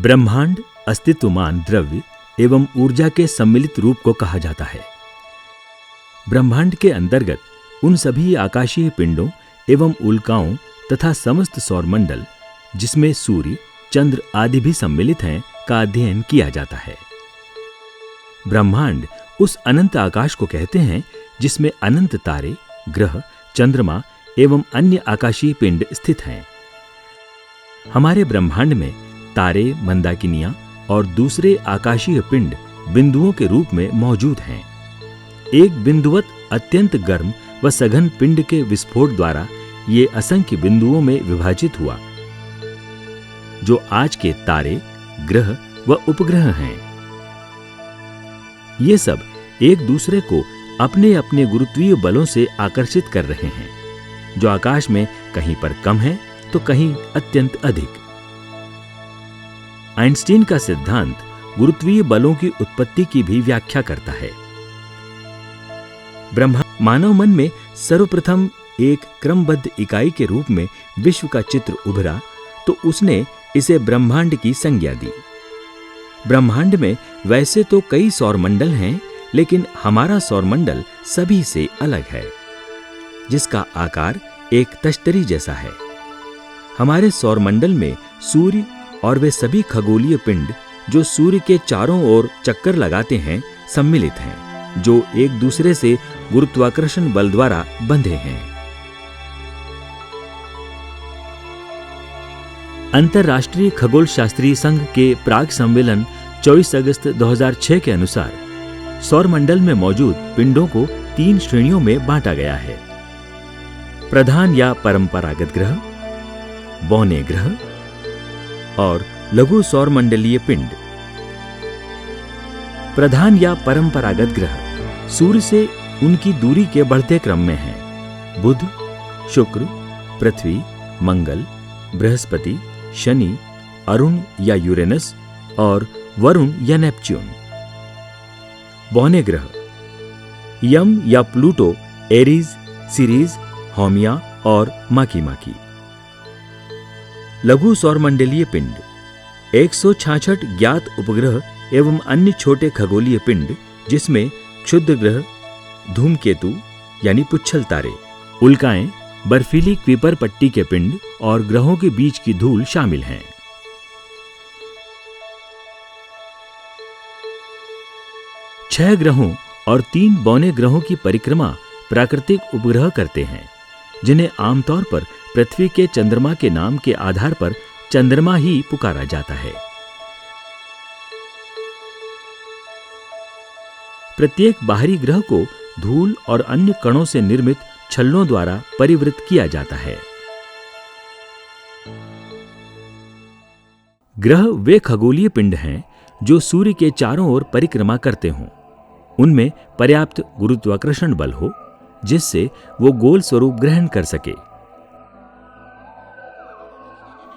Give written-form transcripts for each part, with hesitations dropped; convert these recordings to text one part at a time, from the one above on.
ब्रह्मांड अस्तित्वमान द्रव्य एवं ऊर्जा के सम्मिलित रूप को कहा जाता है। ब्रह्मांड के अंतर्गत उन सभी आकाशीय पिंडों एवं उल्काओं तथा समस्त सौरमंडल, जिसमें सूर्य, चंद्र आदि भी सम्मिलित हैं, का अध्ययन किया जाता है। ब्रह्मांड उस अनंत आकाश को कहते हैं जिसमें अनंत तारे, ग्रह, चंद्रमा एवं अन्य आकाशीय पिंड स्थित हैं। हमारे ब्रह्मांड में तारे, मंदाकिनियां और दूसरे आकाशीय पिंड बिंदुओं के रूप में मौजूद हैं। एक बिंदुवत अत्यंत गर्म व सघन पिंड के विस्फोट द्वारा ये असंख्य बिंदुओं में विभाजित हुआ, जो आज के तारे, ग्रह व उपग्रह हैं। ये सब एक दूसरे को अपने अपने गुरुत्वीय बलों से आकर्षित कर रहे हैं, जो आकाश में कहीं पर कम है तो कहीं अत्यंत अधिक। आइंस्टीन का सिद्धांत गुरुत्वीय बलों की उत्पत्ति की भी व्याख्या करता है। मानव मन में सर्वप्रथम एक क्रमबद्ध इकाई के रूप में विश्व का चित्र उभरा तो उसने इसे ब्रह्मांड की संज्ञा दी। ब्रह्मांड में वैसे तो कई सौरमंडल हैं, लेकिन हमारा सौरमंडल सभी से अलग है, जिसका आकार एक तश्तरी जैसा है। हमारे सौरमंडल में सूर्य और वे सभी खगोलीय पिंड जो सूर्य के चारों ओर चक्कर लगाते हैं सम्मिलित हैं, जो एक दूसरे से गुरुत्वाकर्षण बल द्वारा बंधे हैं। अंतर्राष्ट्रीय खगोल शास्त्रीय संघ के प्राग सम्मेलन 24 अगस्त 2006 के अनुसार सौरमंडल में मौजूद पिंडों को 3 श्रेणियों में बांटा गया है: प्रधान या परंपरागत ग्रह, बौने ग्रह और लघु सौरमंडलीय पिंड। प्रधान या परंपरागत ग्रह सूर्य से उनकी दूरी के बढ़ते क्रम में हैं। बुध, शुक्र, पृथ्वी, मंगल, बृहस्पति, शनि, अरुण या यूरेनस और वरुण या नेपच्यून। बौने ग्रह यम या प्लूटो, एरीज, सीरीज, हौमिया और माकी माकी। लघु सौरमंडलीय पिंड 166 ज्ञात उपग्रह एवं अन्य छोटे खगोलीय पिंड, जिसमें क्षुद्र ग्रह, धूमकेतु यानी पुच्छल तारे, उल्काएं, बर्फीली क्वीपर पट्टी के पिंड और ग्रहों के बीच की धूल शामिल हैं। छह ग्रहों और 3 बौने ग्रहों की परिक्रमा प्राकृतिक उपग्रह करते हैं, जिन्हें आमतौर पर पृथ्वी के चंद्रमा के नाम के आधार पर चंद्रमा ही पुकारा जाता है। प्रत्येक बाहरी ग्रह को धूल और अन्य कणों से निर्मित छल्लों द्वारा परिवृत किया जाता है। ग्रह वे खगोलीय पिंड हैं जो सूर्य के चारों ओर परिक्रमा करते हों, उनमें पर्याप्त गुरुत्वाकर्षण बल हो जिससे वो गोल स्वरूप ग्रहण कर सके।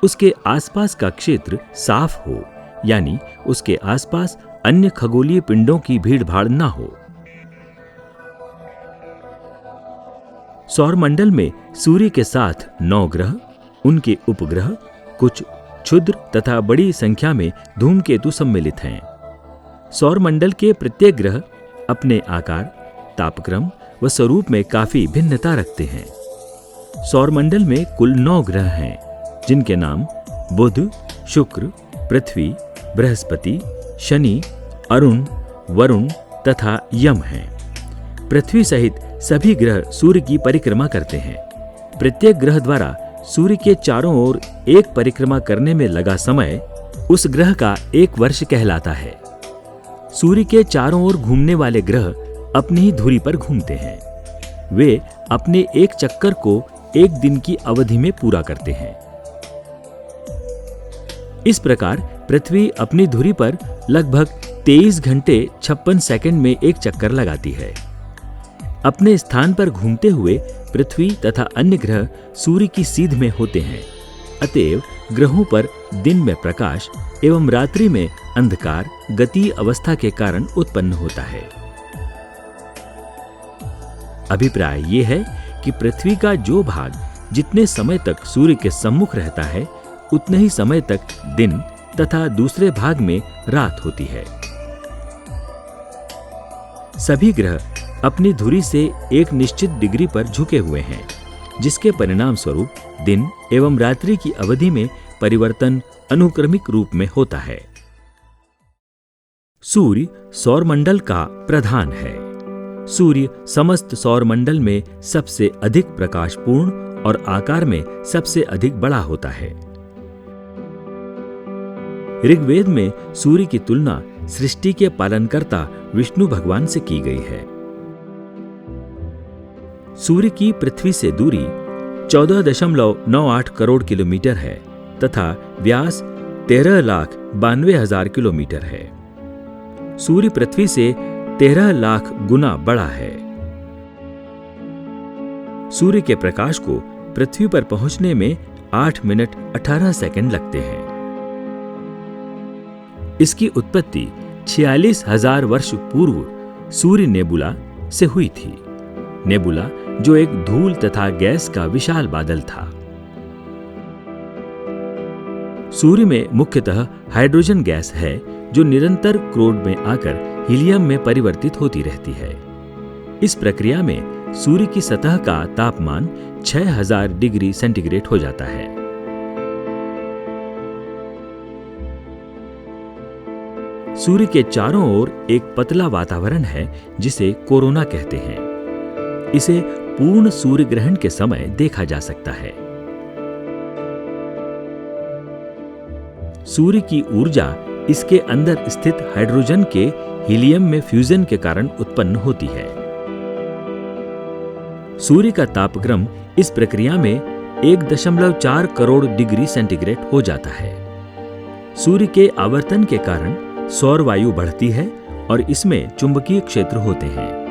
उसके आसपास का क्षेत्र साफ हो, यानी उसके आसपास अन्य खगोलीय पिंडों की भीड़भाड़ ना हो। सौरमंडल में सूर्य के साथ 9 ग्रह, उनके उपग्रह, कुछ क्षुद्र तथा बड़ी संख्या में धूमकेतु सम्मिलित हैं। सौरमंडल के प्रत्येक ग्रह अपने आकार, तापक्रम व स्वरूप में काफी भिन्नता रखते हैं। सौरमंडल में कुल 9 ग्रह हैं, जिनके नाम बुध, शुक्र, पृथ्वी, बृहस्पति, शनि, अरुण, वरुण तथा यम हैं। पृथ्वी सहित सभी ग्रह सूर्य की परिक्रमा करते हैं। प्रत्येक ग्रह द्वारा सूर्य के चारों ओर एक परिक्रमा करने में लगा समय उस ग्रह का 1 वर्ष कहलाता है। सूर्य के चारों ओर घूमने वाले ग्रह अपनी ही धुरी पर घूमते हैं। वे अपने एक चक्कर को 1 दिन की अवधि में पूरा करते हैं। इस प्रकार पृथ्वी अपनी धुरी पर लगभग 23 घंटे 56 सेकंड में एक चक्कर लगाती है। अपने स्थान पर घूमते हुए पृथ्वी तथा अन्य ग्रह सूर्य की सीध में होते हैं। अतएव ग्रहों पर दिन में प्रकाश एवं रात्रि में अंधकार गतीय अवस्था के कारण उत्पन्न होता है। अभिप्राय ये है कि पृथ्वी का जो भाग जितने समय तक सूर्य के सम्मुख रहता है, उतने ही समय तक दिन तथा दूसरे भाग में रात होती है। सभी ग्रह अपनी धुरी से एक निश्चित डिग्री पर झुके हुए हैं, जिसके परिणाम स्वरूप दिन एवं रात्रि की अवधि में परिवर्तन अनुक्रमिक रूप में होता है। सूर्य सौरमंडल का प्रधान है। सूर्य समस्त सौरमंडल में सबसे अधिक प्रकाशपूर्ण और आकार में सबसे अधिक बड़ा होता है। ऋग्वेद में सूर्य की तुलना सृष्टि के पालनकर्ता विष्णु भगवान से की गई है। सूर्य की पृथ्वी से दूरी 14.98 करोड़ किलोमीटर है तथा व्यास 13,92,000 किलोमीटर है। सूर्य पृथ्वी से 13 लाख गुना बड़ा है। सूर्य के प्रकाश को पृथ्वी पर पहुंचने में 8 मिनट 18 सेकंड लगते हैं। इसकी उत्पत्ति 46,000 वर्ष पूर्व सूर्य नेबुला से हुई थी। नेबुला जो एक धूल तथा गैस का विशाल बादल था। सूर्य में मुख्यतः हाइड्रोजन गैस है जो निरंतर क्रोड में आकर हीलियम में परिवर्तित होती रहती है। इस प्रक्रिया में सूर्य की सतह का तापमान 6000 डिग्री सेंटीग्रेड हो जाता है। सूर्य के चारों ओर एक पतला वातावरण है जिसे कोरोना कहते हैं। इसे पूर्ण सूर्य ग्रहण के समय देखा जा सकता है। सूर्य की ऊर्जा इसके अंदर स्थित हाइड्रोजन के हीलियम में फ्यूजन के कारण उत्पन्न होती है। सूर्य का तापक्रम इस प्रक्रिया में 1.4 करोड़ डिग्री सेंटीग्रेड हो जाता है। सूर्य के आवर्तन के कारण सौर वायु बढ़ती है और इसमें चुंबकीय क्षेत्र होते हैं।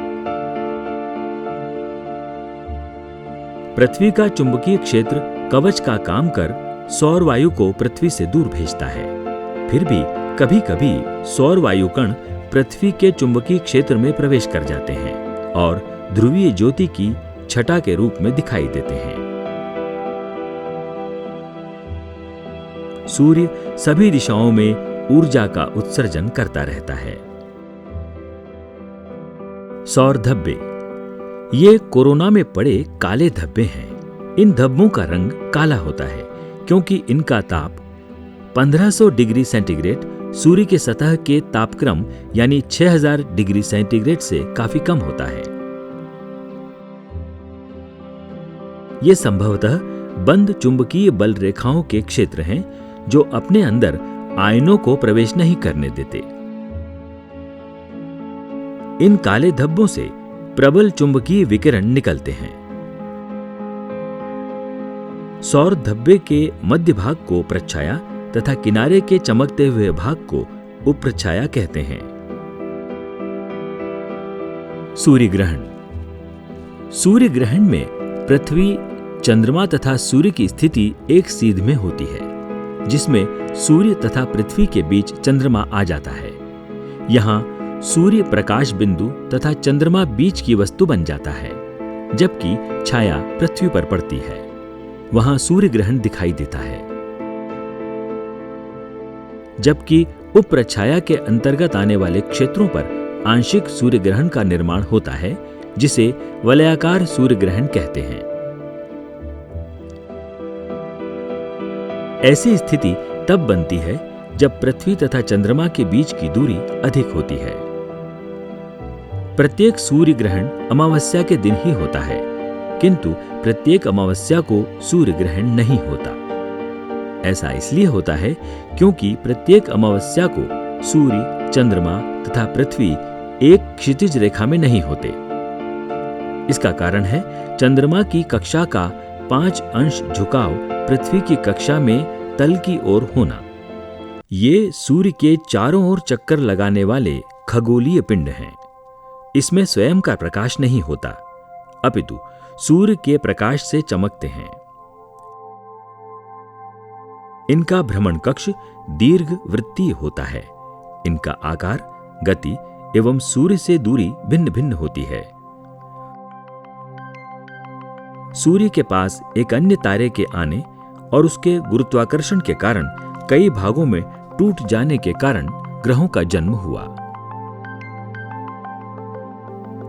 पृथ्वी का चुंबकीय क्षेत्र कवच का काम कर सौर वायु को पृथ्वी से दूर भेजता है। फिर भी कभी-कभी सौर वायु कण पृथ्वी के चुंबकीय क्षेत्र में प्रवेश कर जाते हैं और ध्रुवीय ज्योति की छटा के रूप में दिखाई देते हैं। सूर्य सभी दिशाओं में ऊर्जा का उत्सर्जन करता रहता है। सौर धब्बे, ये कोरोना में पड़े काले धब्बे हैं। इन धब्बों का रंग काला होता है क्योंकि इनका ताप 1500 डिग्री सेंटीग्रेड सूर्य के सतह के तापक्रम यानी 6000 डिग्री सेंटीग्रेड से काफी कम होता है। ये संभवतः बंद चुंबकीय बल रेखाओं के क्षेत्र हैं जो अपने अंदर आयनों को प्रवेश नहीं करने देते। इन काले धब्बों से प्रबल चुंबकीय विकिरण निकलते हैं। सौर धब्बे के मध्य भाग को प्रच्छाया तथा किनारे के चमकते हुए भाग को उपप्रच्छाया कहते हैं। सूर्य ग्रहण, सूर्य ग्रहण में पृथ्वी, चंद्रमा तथा सूर्य की स्थिति एक सीध में होती है, जिसमें सूर्य तथा पृथ्वी के बीच चंद्रमा आ जाता है। यहाँ सूर्य प्रकाश बिंदु तथा चंद्रमा बीच की वस्तु बन जाता है, जबकि छाया पृथ्वी पर पड़ती है। वहां सूर्य ग्रहण दिखाई देता है। जबकि उपप्रच्छाया के अंतर्गत आने वाले क्षेत्रों पर आंशिक सूर्य ग्रहण का निर्माण होता है, जिसे वलयाकार सूर्य ग्रहण कहते हैं। ऐसी स्थिति तब बनती है जब पृथ्वी तथा चंद्रमा के बीच की दूरी अधिक होती है। प्रत्येक सूर्य ग्रहण अमावस्या के दिन ही होता है, किंतु प्रत्येक अमावस्या को सूर्य ग्रहण नहीं होता। ऐसा इसलिए होता है क्योंकि प्रत्येक अमावस्या को सूर्य, चंद्रमा तथा पृथ्वी एक क्षितिज रेखा में नहीं होते। इसका कारण है चंद्रमा की कक्षा का 5 अंश झुकाव पृथ्वी की कक्षा में तल की ओर होना। ये सूर्य के चारों ओर चक्कर लगाने वाले खगोलीय पिंड हैं। इसमें स्वयं का प्रकाश नहीं होता, अपितु सूर्य के प्रकाश से चमकते हैं। इनका भ्रमण कक्ष दीर्घ वृत्तीय होता है। इनका आकार, गति एवं सूर्य से दूरी भिन्न भिन्न होती है। सूर्य के पास एक अन्य तारे के आने और उसके गुरुत्वाकर्षण के कारण कई भागों में टूट जाने के कारण ग्रहों का जन्म हुआ।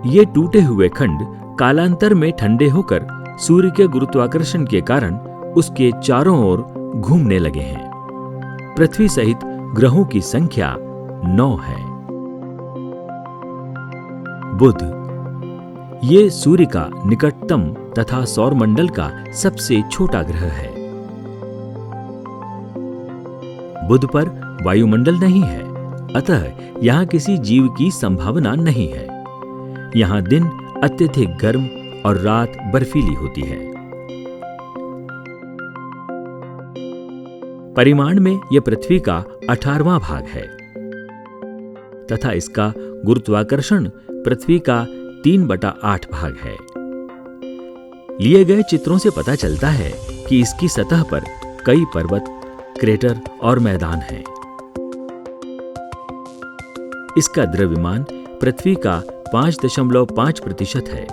ये टूटे हुए खंड कालांतर में ठंडे होकर सूर्य के गुरुत्वाकर्षण के कारण उसके चारों ओर घूमने लगे हैं। पृथ्वी सहित ग्रहों की संख्या 9 है। बुध ये सूर्य का निकटतम तथा सौरमंडल का सबसे छोटा ग्रह है। बुध पर वायुमंडल नहीं है, अतः यहां किसी जीव की संभावना नहीं है। यहां दिन अत्यधिक गर्म और रात बर्फीली होती है। परिमाण में यह पृथ्वी का 18वां भाग है तथा इसका गुरुत्वाकर्षण पृथ्वी का 3/8 भाग है। लिए गए चित्रों से पता चलता है कि इसकी सतह पर कई पर्वत, क्रेटर और मैदान हैं। इसका द्रव्यमान पृथ्वी का 5.5% है।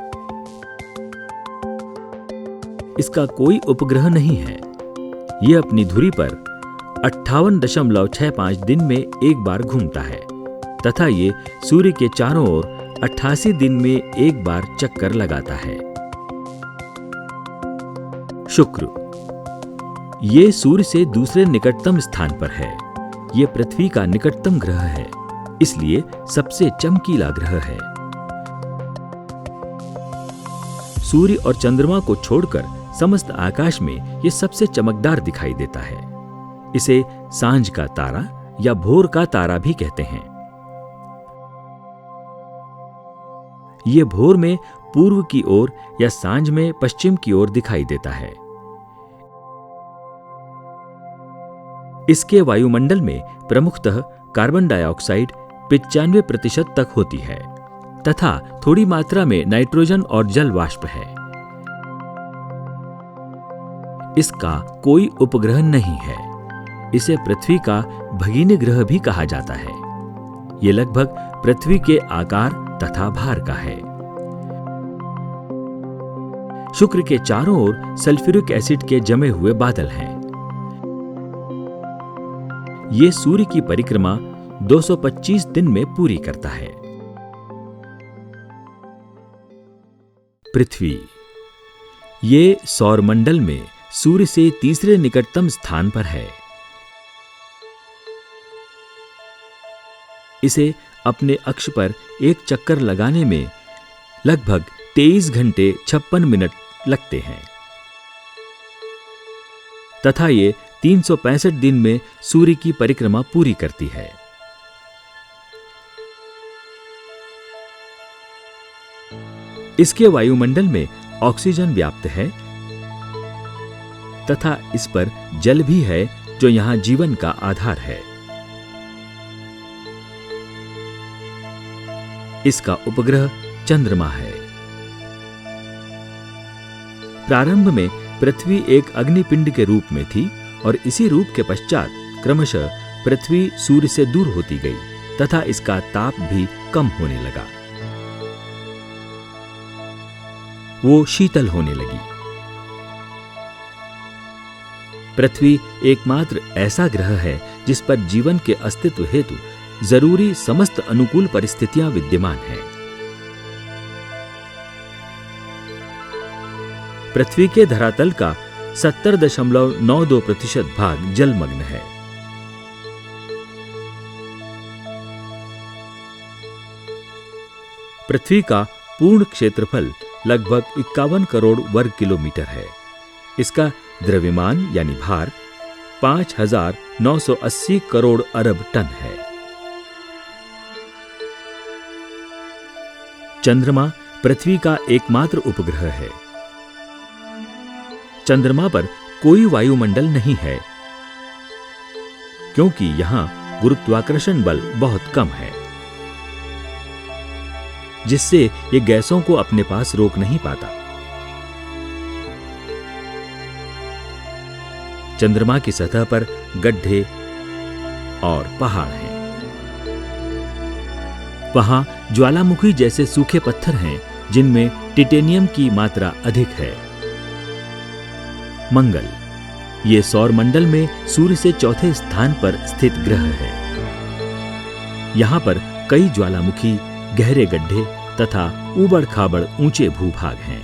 इसका कोई उपग्रह नहीं है। यह अपनी धुरी पर 58.65 दिन में एक बार घूमता है तथा ये सूर्य के चारों ओर 88 दिन में एक बार चक्कर लगाता है। शुक्र ये सूर्य से दूसरे निकटतम स्थान पर है। यह पृथ्वी का निकटतम ग्रह है, इसलिए सबसे चमकीला ग्रह है। सूर्य और चंद्रमा को छोड़कर समस्त आकाश में यह सबसे चमकदार दिखाई देता है। इसे सांझ का तारा या भोर का तारा भी कहते हैं। यह भोर में पूर्व की ओर या सांझ में पश्चिम की ओर दिखाई देता है। इसके वायुमंडल में प्रमुखतः कार्बन डाइऑक्साइड 95% तक होती है तथा थोड़ी मात्रा में नाइट्रोजन और जल वाष्प है। इसका कोई उपग्रह नहीं है। इसे पृथ्वी का भगिनी ग्रह भी कहा जाता है। यह लगभग पृथ्वी के आकार तथा भार का है। शुक्र के चारों ओर सल्फ्यूरिक एसिड के जमे हुए बादल हैं। ये सूर्य की परिक्रमा 225 दिन में पूरी करता है। पृथ्वी ये सौरमंडल में सूर्य से तीसरे निकटतम स्थान पर है। इसे अपने अक्ष पर एक चक्कर लगाने में लगभग 23 घंटे 56 मिनट लगते हैं तथा ये 365 दिन में सूर्य की परिक्रमा पूरी करती है। इसके वायुमंडल में ऑक्सीजन व्याप्त है तथा इस पर जल भी है, जो यहां जीवन का आधार है। इसका उपग्रह चंद्रमा है। प्रारंभ में पृथ्वी एक अग्निपिंड के रूप में थी और इसी रूप के पश्चात क्रमशः पृथ्वी सूर्य से दूर होती गई तथा इसका ताप भी कम होने लगा। वो शीतल होने लगी। पृथ्वी एकमात्र ऐसा ग्रह है जिस पर जीवन के अस्तित्व हेतु जरूरी समस्त अनुकूल परिस्थितियां विद्यमान हैं। पृथ्वी के धरातल का 70.92% भाग जलमग्न है। पृथ्वी का पूर्ण क्षेत्रफल लगभग 51 करोड़ वर्ग किलोमीटर है। इसका द्रव्यमान यानी भार 5,980 करोड़ अरब टन है। चंद्रमा पृथ्वी का एकमात्र उपग्रह है। चंद्रमा पर कोई वायुमंडल नहीं है क्योंकि यहां गुरुत्वाकर्षण बल बहुत कम है, जिससे ये गैसों को अपने पास रोक नहीं पाता। चंद्रमा की सतह पर गड्ढे और पहाड़ हैं। वहां ज्वालामुखी जैसे सूखे पत्थर हैं जिनमें टिटेनियम की मात्रा अधिक है। मंगल ये सौर मंडल में सूर्य से चौथे स्थान पर स्थित ग्रह है। यहाँ पर कई ज्वालामुखी, गहरे गड्ढे तथा ऊबड़-खाबड़ ऊंचे भूभाग हैं।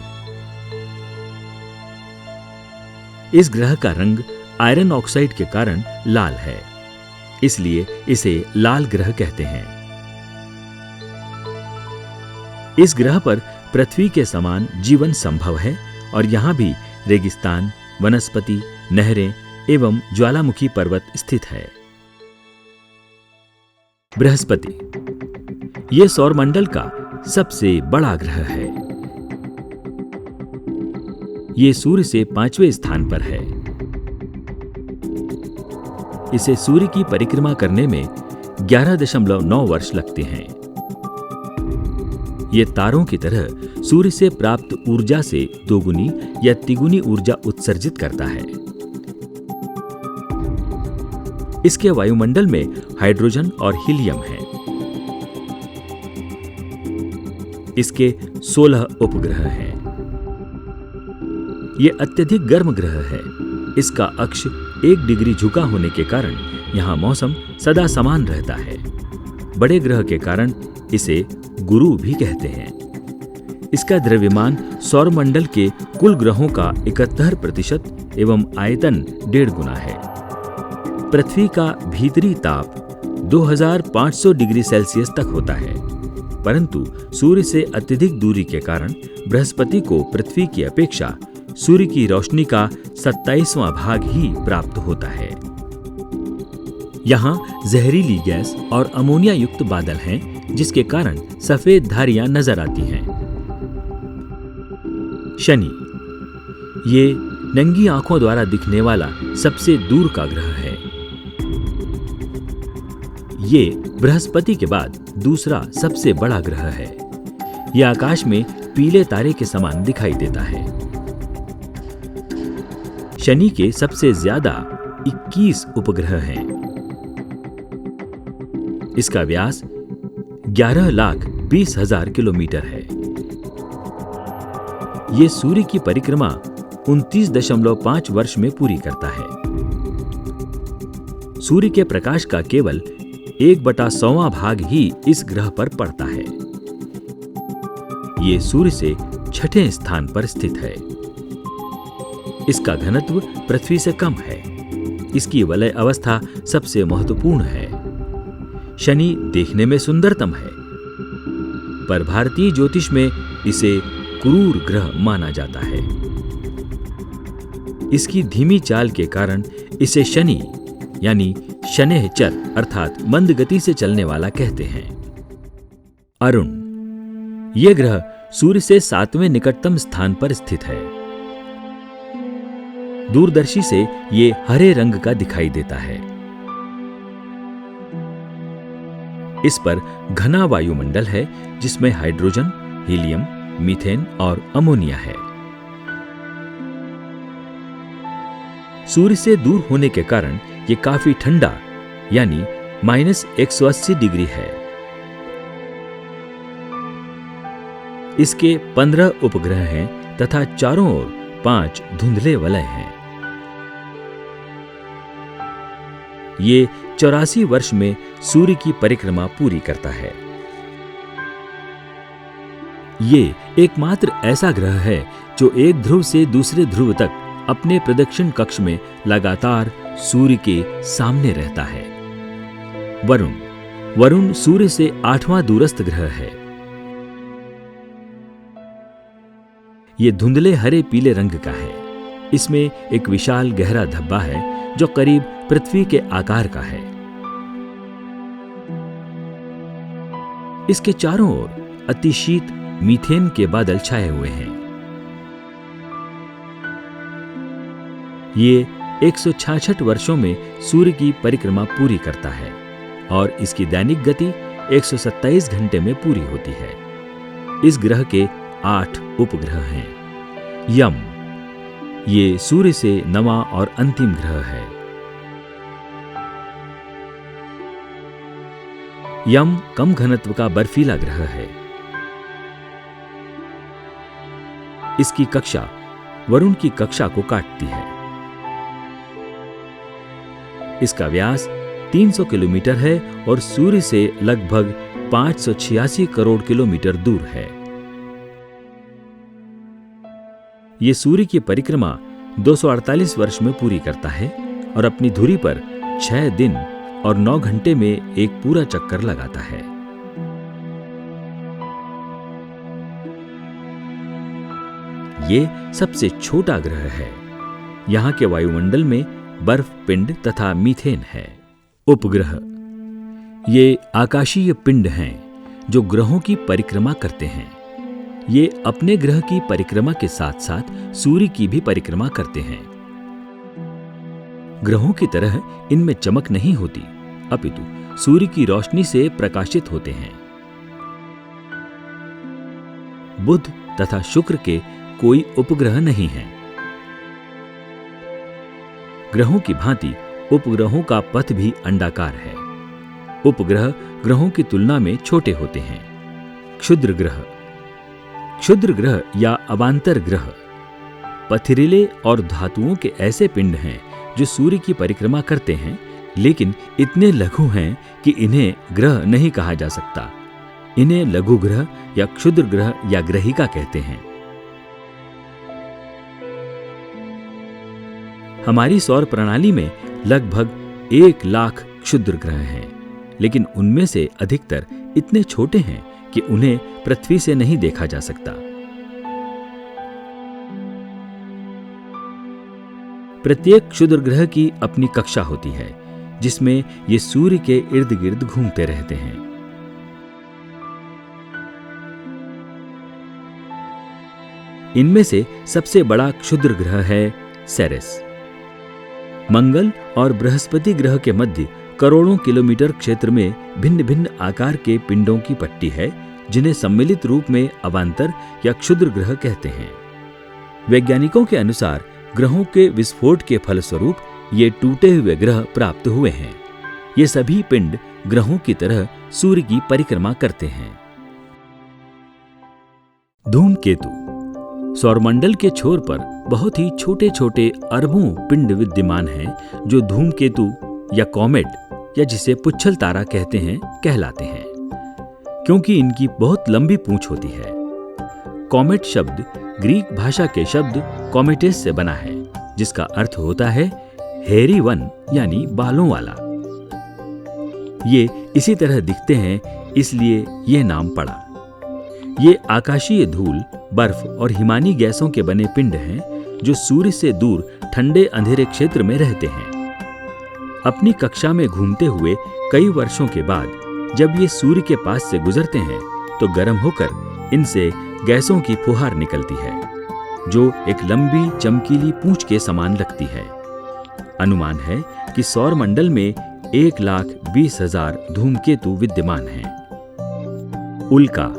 इस ग्रह का रंग आयरन ऑक्साइड के कारण लाल है, इसलिए इसे लाल ग्रह कहते हैं। इस ग्रह पर पृथ्वी के समान जीवन संभव है और यहाँ भी रेगिस्तान, वनस्पति, नहरें एवं ज्वालामुखी पर्वत स्थित है। बृहस्पति ये सौरमंडल का सबसे बड़ा ग्रह है। ये सूर्य से 5वें स्थान पर है। इसे सूर्य की परिक्रमा करने में 11.9 वर्ष लगते हैं। ये तारों की तरह सूर्य से प्राप्त ऊर्जा से दोगुनी या तिगुनी ऊर्जा उत्सर्जित करता है। इसके वायुमंडल में हाइड्रोजन और हीलियम है। इसके 16 उपग्रह हैं। यह अत्यधिक गर्म ग्रह है। इसका अक्ष 1 डिग्री झुका होने के कारण यहाँ मौसम सदा समान रहता है। बड़े ग्रह के कारण इसे गुरु भी कहते हैं। इसका द्रव्यमान सौरमंडल के कुल ग्रहों का 71% एवं आयतन 1.5 गुना है। पृथ्वी का भीतरी ताप 2500 डिग्री सेल्सियस तक होता है, परंतु सूर्य से अत्यधिक दूरी के कारण बृहस्पति को पृथ्वी की अपेक्षा सूर्य की रोशनी का 27वां भाग ही प्राप्त होता है। यहाँ जहरीली गैस और अमोनिया युक्त बादल हैं, जिसके कारण सफेद धारियां नजर आती हैं। शनि ये नंगी आंखों द्वारा दिखने वाला सबसे दूर का ग्रह है। ये बृहस्पति के बाद दूसरा सबसे बड़ा ग्रह है। यह आकाश में पीले तारे के समान दिखाई देता है। शनि के सबसे ज्यादा 21 उपग्रह हैं। इसका व्यास 11,20,000 किलोमीटर है। यह सूर्य की परिक्रमा 29.5 वर्ष में पूरी करता है। सूर्य के प्रकाश का केवल 1/100वां भाग ही इस ग्रह पर पड़ता है। यह सूर्य से 6ठे स्थान पर स्थित है। इसका घनत्व पृथ्वी से कम है। इसकी वलय अवस्था सबसे महत्वपूर्ण है। शनि देखने में सुंदरतम है, पर भारतीय ज्योतिष में इसे क्रूर ग्रह माना जाता है। इसकी धीमी चाल के कारण इसे शनि यानी शनैःचर अर्थात मंद गति से चलने वाला कहते हैं। अरुण यह ग्रह सूर्य से 7वें निकटतम स्थान पर स्थित है। दूरदर्शी से ये हरे रंग का दिखाई देता है। इस पर घना वायुमंडल है, जिसमें हाइड्रोजन, हीलियम, मीथेन और अमोनिया है। सूर्य से दूर होने के कारण ये काफी ठंडा यानी -180 डिग्री है। इसके 15 उपग्रह हैं तथा चारों ओर 5 धुंधले वलय हैं। ये 84 वर्ष में सूर्य की परिक्रमा पूरी करता है। ये एकमात्र ऐसा ग्रह है जो एक ध्रुव से दूसरे ध्रुव तक अपने प्रदक्षिण कक्ष में लगातार सूर्य के सामने रहता है। वरुण सूर्य से 8वां दूरस्थ ग्रह है। यह धुंधले हरे पीले रंग का है। इसमें एक विशाल गहरा धब्बा है जो करीब पृथ्वी के आकार का है। इसके चारों ओर अतिशीत मीथेन के बादल छाए हुए हैं। ये 166 वर्षों में सूर्य की परिक्रमा पूरी करता है और इसकी दैनिक गति 127 घंटे में पूरी होती है। इस ग्रह के 8 उपग्रह हैं। यम ये सूर्य से 9वां और अंतिम ग्रह है। यम कम घनत्व का बर्फीला ग्रह है। इसकी कक्षा वरुण की कक्षा को काटती है। इसका व्यास 300 किलोमीटर है और सूर्य से लगभग 586 करोड़ किलोमीटर दूर है। ये सूर्य की परिक्रमा 248 वर्ष में पूरी करता है और अपनी धुरी पर 6 दिन और 9 घंटे में एक पूरा चक्कर लगाता है। ये सबसे छोटा ग्रह है। यहाँ के वायुमंडल में बर्फ पिंड तथा मीथेन है। उपग्रह ये आकाशीय पिंड हैं जो ग्रहों की परिक्रमा करते हैं। ये अपने ग्रह की परिक्रमा के साथ साथ सूर्य की भी परिक्रमा करते हैं। ग्रहों की तरह इनमें चमक नहीं होती, अपितु सूर्य की रोशनी से प्रकाशित होते हैं। बुध तथा शुक्र के कोई उपग्रह नहीं हैं। ग्रहों की भांति उपग्रहों का पथ भी अंडाकार है। उपग्रह ग्रहों की तुलना में छोटे होते हैं। क्षुद्र ग्रह, क्षुद्र ग्रह या अवांतर ग्रह पथरीले और धातुओं के ऐसे पिंड हैं जो सूर्य की परिक्रमा करते हैं, लेकिन इतने लघु हैं कि इन्हें ग्रह नहीं कहा जा सकता। इन्हें लघु ग्रह या क्षुद्र ग्रह या ग्रहिका कहते हैं। हमारी सौर प्रणाली में लगभग 1 लाख क्षुद्र ग्रह हैं, लेकिन उनमें से अधिकतर इतने छोटे हैं कि उन्हें पृथ्वी से नहीं देखा जा सकता। प्रत्येक क्षुद्र ग्रह की अपनी कक्षा होती है, जिसमें ये सूर्य के इर्द गिर्द घूमते रहते हैं। इनमें से सबसे बड़ा क्षुद्र ग्रह है सेरेस। मंगल और बृहस्पति ग्रह के मध्य करोड़ों किलोमीटर क्षेत्र में भिन्न भिन्न आकार के पिंडों की पट्टी है, जिन्हें सम्मिलित रूप में अवांतर या क्षुद्र ग्रह कहते हैं। वैज्ञानिकों के अनुसार ग्रहों के विस्फोट के फलस्वरूप ये टूटे हुए ग्रह प्राप्त हुए हैं। ये सभी पिंड ग्रहों की तरह सूर्य की परिक्रमा करते हैं। धूमकेतु सौरमंडल के छोर पर बहुत ही छोटे छोटे अरबों पिंड विद्यमान हैं, जो धूमकेतु या कॉमेट या जिसे पुच्छल तारा कहते हैं कहलाते हैं, क्योंकि इनकी बहुत लंबी पूंछ होती है। कॉमेट शब्द ग्रीक भाषा के शब्द कॉमेटेस से बना है, जिसका अर्थ होता है हेरी वन यानी बालों वाला। ये इसी तरह दिखते हैं, इसलिए यह नाम पड़ा। ये आकाशीय धूल, बर्फ और हिमानी गैसों के बने पिंड हैं, जो सूर्य से दूर ठंडे अंधेरे क्षेत्र में रहते हैं। अपनी कक्षा में घूमते हुए कई वर्षों के बाद जब ये सूर्य के पास से गुजरते हैं, तो गर्म होकर इनसे गैसों की फुहार निकलती है, जो एक लंबी चमकीली पूंछ के समान लगती है। अनुमान है कि सौर मंडल में 1,20,000 धूमकेतु विद्यमान हैं। उल्का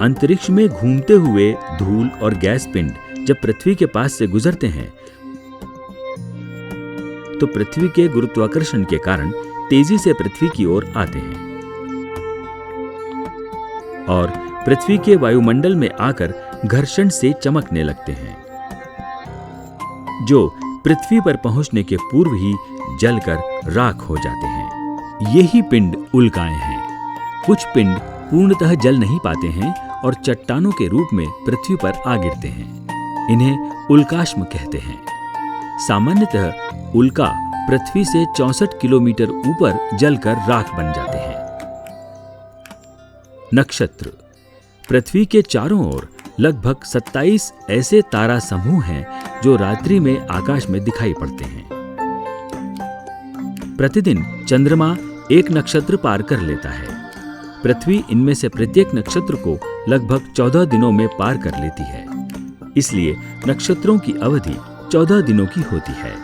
अंतरिक्ष में घूमते हुए धूल और गैस पिंड जब पृथ्वी के पास से गुजरते हैं, तो पृथ्वी के गुरुत्वाकर्षण के कारण तेजी से पृथ्वी की ओर आते हैं और पृथ्वी के वायुमंडल में आकर घर्षण से चमकने लगते हैं, जो पृथ्वी पर पहुंचने के पूर्व ही जलकर राख हो जाते हैं। यही पिंड उल्काएं हैं। कुछ पिंड पूर्णतः जल नहीं पाते हैं और चट्टानों के रूप में पृथ्वी पर आ गिरते हैं। इन्हें उल्काश्म कहते हैं। सामान्यतः उल्का पृथ्वी से 64 किलोमीटर ऊपर जलकर राख बन जाते हैं। नक्षत्र पृथ्वी के चारों ओर लगभग 27 ऐसे तारा समूह हैं, जो रात्रि में आकाश में दिखाई पड़ते हैं। प्रतिदिन चंद्रमा एक नक्षत्र पार कर लेता है। पृथ्वी इनमें से प्रत्येक नक्षत्र को लगभग 14 दिनों में पार कर लेती है। इसलिए नक्षत्रों की अवधि 14 दिनों की होती है।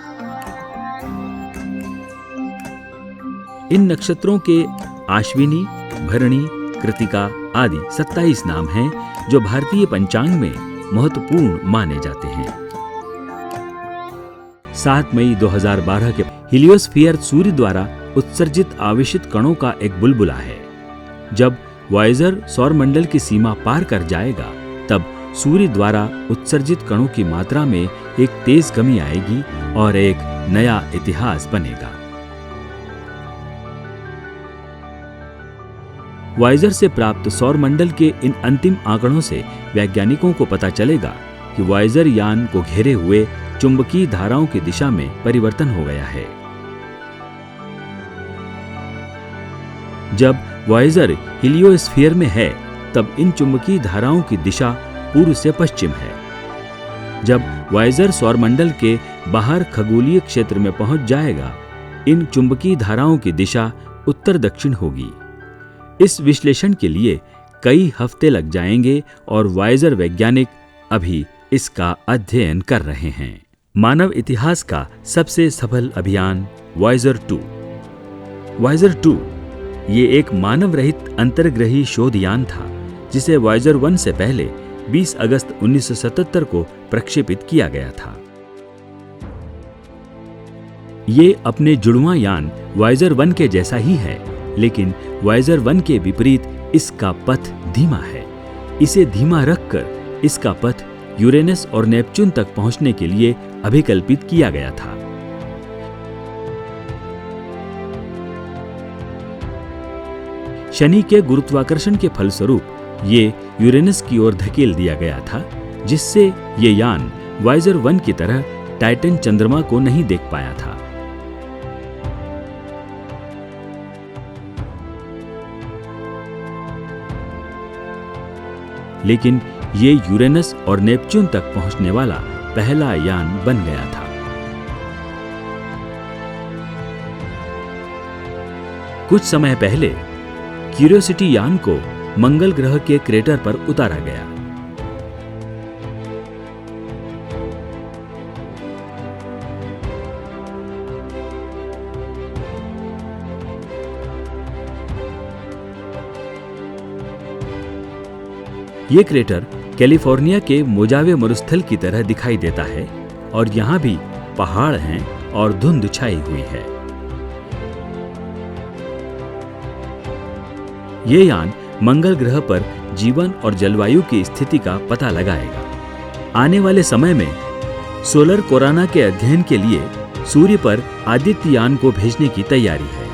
इन नक्षत्रों के आश्विनी, भरणी, कृतिका आदि 27 नाम हैं, जो भारतीय पंचांग में महत्वपूर्ण माने जाते हैं। 7 मई 2012 के हीलियोस्फीयर सूर्य द्वारा उत्सर्जित आवेशित कणों का एक बुलबुला है। जब वॉयेजर सौरमंडल की सीमा पार कर जाएगा, तब सूर्य द्वारा उत्सर्जित कणों की मात्रा में एक तेज कमी आएगी और एक नया इतिहास बनेगा। वाइजर से प्राप्त सौरमंडल के इन अंतिम आंकड़ों से वैज्ञानिकों को पता चलेगा कि वाइजर यान को घेरे हुए चुंबकीय धाराओं की दिशा में परिवर्तन हो गया है। जब वाइजर हीलियोस्फीयर में है, तब इन चुंबकीय धाराओं की दिशा पूर्व से पश्चिम है। जब वाइजर सौरमंडल के बाहर खगोलीय क्षेत्र में पहुंच जाएगा, इन चुंबकीय धाराओं की दिशा उत्तर दक्षिण होगी। इस विश्लेषण के लिए कई हफ्ते लग जाएंगे और वाइजर वैज्ञानिक अभी इसका अध्ययन कर रहे हैं। मानव इतिहास का सबसे सफल अभियान वाइजर 2। वाइजर 2 ये एक मानव रहित अंतर्ग्रही शोध यान था, जिसे वाइजर 1 से पहले 20 अगस्त 1977 को प्रक्षेपित किया गया था। ये अपने जुड़वां यान वाइजर 1 के जैसा ही है, लेकिन वाइजर 1 के विपरीत इसका पथ धीमा है। इसे धीमा रखकर इसका पथ यूरेनस और नेपच्यून तक पहुंचने के लिए अभिकल्पित किया गया था। शनि के गुरुत्वाकर्षण के फलस्वरूप ये यूरेनस की ओर धकेल दिया गया था, जिससे ये यान वाइजर 1 की तरह टाइटन चंद्रमा को नहीं देख पाया था। लेकिन ये यूरेनस और नेपच्यून तक पहुंचने वाला पहला यान बन गया था। कुछ समय पहले क्यूरियोसिटी यान को मंगल ग्रह के क्रेटर पर उतारा गया। ये क्रेटर कैलिफोर्निया के मोजावे मरुस्थल की तरह दिखाई देता है और यहाँ भी पहाड़ हैं और धुंध छाई हुई है। ये यान मंगल ग्रह पर जीवन और जलवायु की स्थिति का पता लगाएगा। आने वाले समय में सोलर कोरोना के अध्ययन के लिए सूर्य पर आदित्य यान को भेजने की तैयारी है।